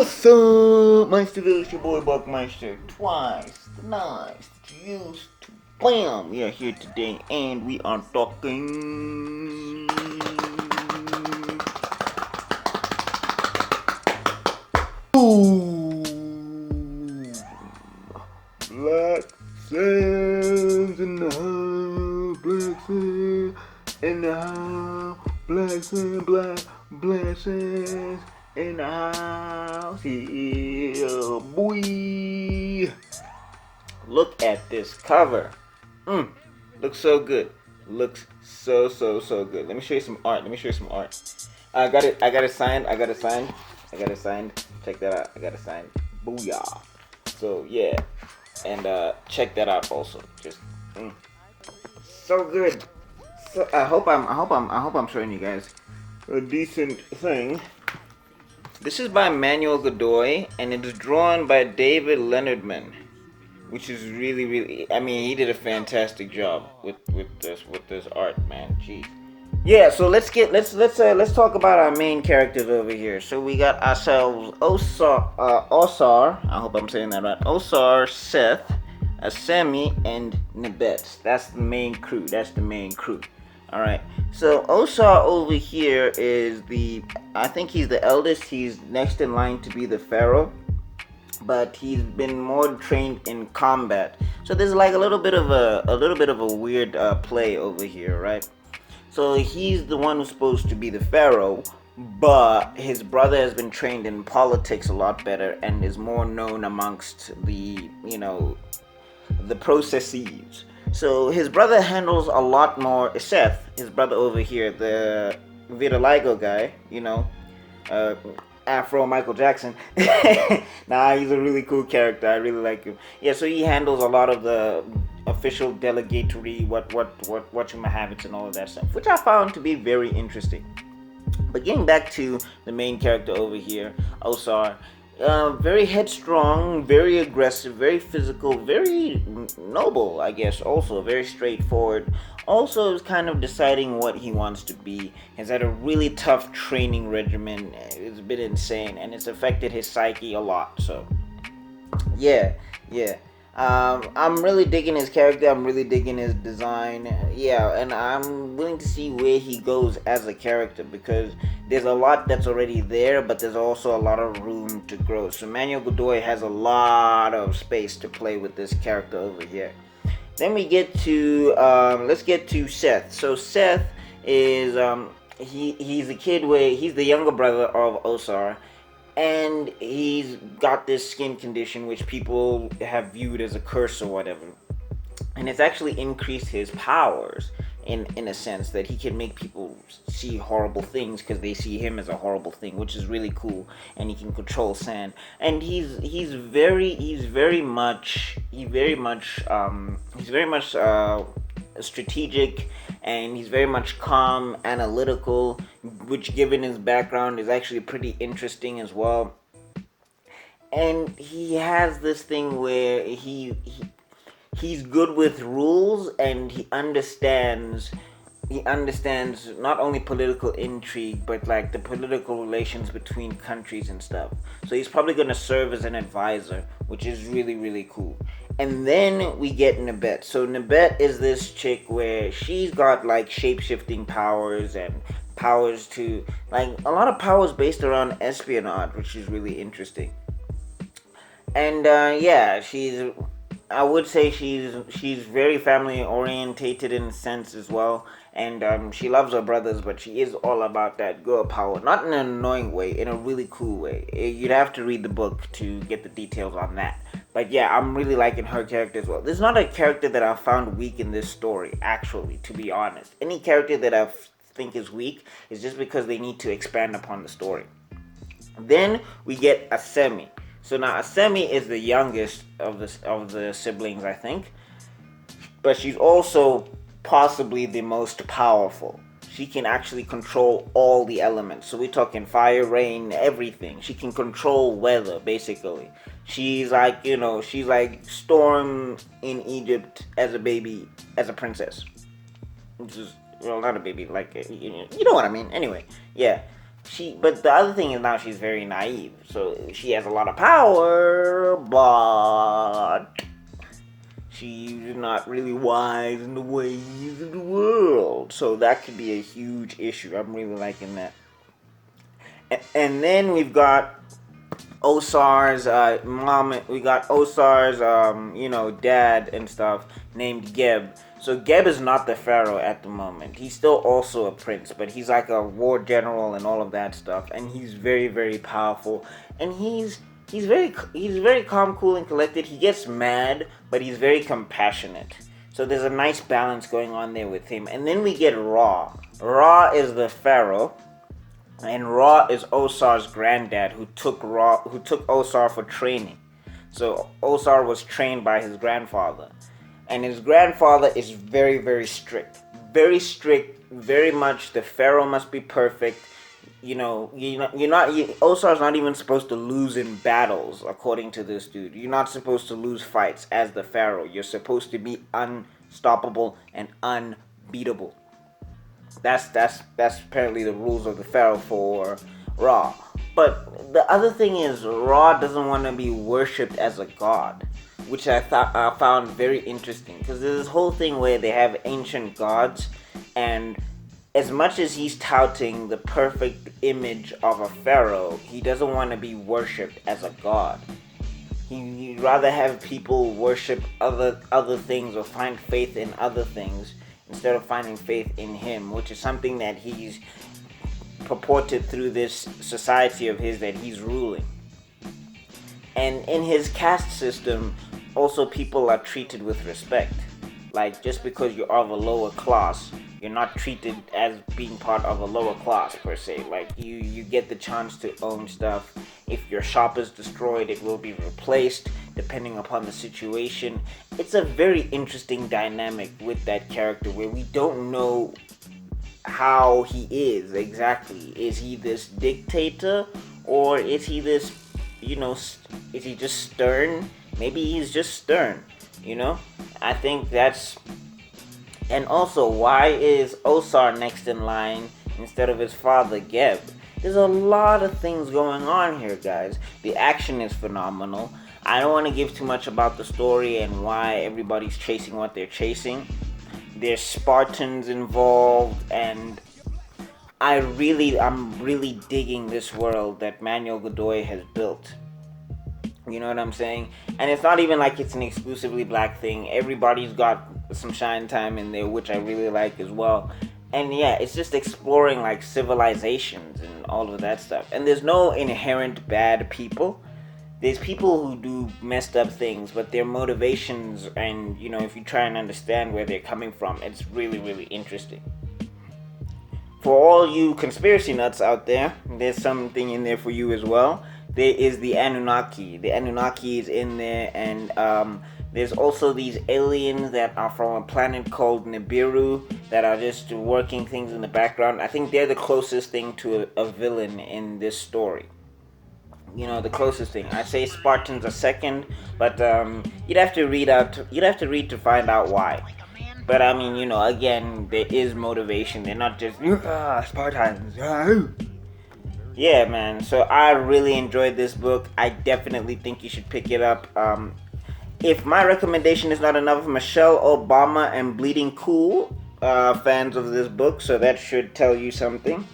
What's up, Meister? It's your boy Buckmeister. Twice the nice that you used to. Bam! We are here today and we are talking. Ooh, Black Sands in the house, Black Sands in the house, Black Sands, Black Sands in the house, yeah, boy. Look at this cover. Looks so good. Looks so good. Let me show you some art. I got it signed. Check that out. I got it signed. Booyah. So yeah. And check that out also. Just so good. So I hope I'm showing you guys a decent thing. This is by Manuel Godoy and it is drawn by David Leonardman, which is really, I mean, he did a fantastic job with this art, man. Jeez. Yeah, so let's talk about our main characters over here. So we got ourselves Osar, I hope I'm saying that right. Osar, Seth, Asemi, and Nibet. That's the main crew. All right. So Osar over here is I think he's the eldest. He's next in line to be the pharaoh, but he's been more trained in combat. So there's like a little bit of a weird play over here, right? So he's the one who's supposed to be the pharaoh, but his brother has been trained in politics a lot better and is more known amongst the processes. So his brother handles a lot more. Seth, his brother over here, the vitiligo guy, Afro Michael Jackson. Nah, he's a really cool character. I really like him. Yeah, so he handles a lot of the official delegatory what you might have and all of that stuff, which I found to be very interesting. But getting back to the main character over here, Osar, very headstrong, very aggressive, very physical, very noble, I guess. Also very straightforward. Also is kind of deciding what he wants to be. Has had a really tough training regimen. It's been insane and it's affected his psyche a lot. So yeah. I'm really digging his character. I'm really digging his design. Yeah, and I'm willing to see where he goes as a character because there's a lot that's already there, but there's also a lot of room to grow. So Manuel Godoy has a lot of space to play with this character over here. Then we get to let's get to Seth. So Seth is he's a kid where he's the younger brother of Osar. And he's got this skin condition which people have viewed as a curse or whatever. And it's actually increased his powers in a sense that he can make people see horrible things because they see him as a horrible thing, which is really cool. And he can control sand. And he's very much strategic, and he's very much calm, analytical, which given his background is actually pretty interesting as well. And he has this thing where he's good with rules, and he understands not only political intrigue but like the political relations between countries and stuff. So he's probably going to serve as an advisor, which is really cool. And then we get Nibet. So Nibet is this chick where she's got like shape-shifting powers and powers to like a lot of powers based around espionage, which is really interesting. And yeah, I would say she's very family orientated in a sense as well, and she loves her brothers, but she is all about that girl power, not in an annoying way, in a really cool way. You'd have to read the book to get the details on that. But yeah, I'm really liking her character as well. There's not a character that I found weak in this story, actually, to be honest. Any character that I think is weak is just because they need to expand upon the story. Then we get Asemi. So now Asemi is the youngest of the siblings, I think, but she's also possibly the most powerful. She can actually control all the elements. So we're talking fire, rain, everything. She can control weather, basically. She's like, she's like Storm in Egypt as a baby, as a princess. Which is, well, not a baby, like, you know what I mean. Anyway, yeah. But the other thing is now she's very naive. So she has a lot of power, but she's not really wise in the ways of the world. So that could be a huge issue. I'm really liking that. And then we've got Osar's mom. We got Osar's dad and stuff named Geb. So Geb is not the pharaoh at the moment. He's still also a prince, but he's like a war general and all of that stuff. And he's very, very powerful. And he's very calm, cool, and collected. He gets mad, but he's very compassionate. So there's a nice balance going on there with him. And then we get Ra. Ra is the pharaoh. And Ra is Osar's granddad who took Osar for training. So Osar was trained by his grandfather. And his grandfather is very, very strict. Very strict, very much the pharaoh must be perfect. Osar's not even supposed to lose in battles, according to this dude. You're not supposed to lose fights as the pharaoh. You're supposed to be unstoppable and unbeatable. That's apparently the rules of the pharaoh for Ra. But the other thing is, Ra doesn't want to be worshipped as a god, which I found very interesting, because there's this whole thing where they have ancient gods, and as much as he's touting the perfect image of a pharaoh, he doesn't want to be worshipped as a god. He'd rather have people worship other things or find faith in other things instead of finding faith in him, which is something that he's purported through this society of his that he's ruling. And in his caste system, also people are treated with respect. Like, just because you're of a lower class, you're not treated as being part of a lower class per se. Like, you get the chance to own stuff. If your shop is destroyed, it will be replaced depending upon the situation. It's a very interesting dynamic with that character where we don't know how he is exactly. Is he this dictator, or is he this, is he just stern? Maybe he's just stern, I think that's... And also, why is Osar next in line instead of his father, Geb? There's a lot of things going on here, guys. The action is phenomenal. I don't want to give too much about the story and why everybody's chasing what they're chasing. There's Spartans involved, and I'm really digging this world that Manuel Godoy has built. You know what I'm saying? And it's not even like it's an exclusively black thing. Everybody's got some shine time in there, which I really like as well. And yeah, it's just exploring like civilizations and all of that stuff. And there's no inherent bad people. There's people who do messed up things, but their motivations and, if you try and understand where they're coming from, it's really, really interesting. For all you conspiracy nuts out there, there's something in there for you as well. There is the Anunnaki. The Anunnaki is in there, and there's also these aliens that are from a planet called Nibiru that are just working things in the background. I think they're the closest thing to a villain in this story. The closest thing. I say Spartans are second, but you'd have to read to find out why. But I mean, again, there is motivation. They're not just Spartans. Yeah, man. So I really enjoyed this book. I definitely think you should pick it up. If my recommendation is not enough, Michelle Obama and Bleeding Cool fans of this book, so that should tell you something.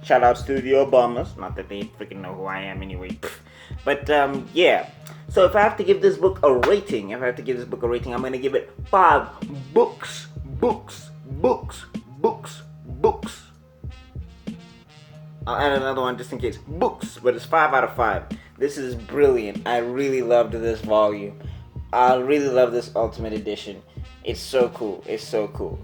Shout outs to the Obamas. Not that they freaking know who I am anyway. But yeah. So if I have to give this book a rating, I'm going to give it 5 books. I'll add another one just in case. Books, but it's 5 out of 5. This is brilliant. I really loved this volume. I really love this Ultimate Edition. It's so cool.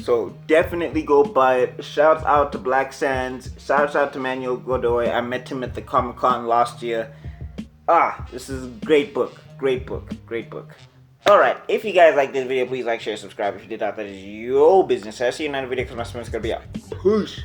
So definitely go buy it. Shouts out to Black Sands. Shouts out to Manuel Godoy. I met him at the Comic-Con last year. This is a great book. Alright, if you guys like this video, please like, share, subscribe. If you did that is your business. I'll see you in another video because my stomach's gonna be out. Peace.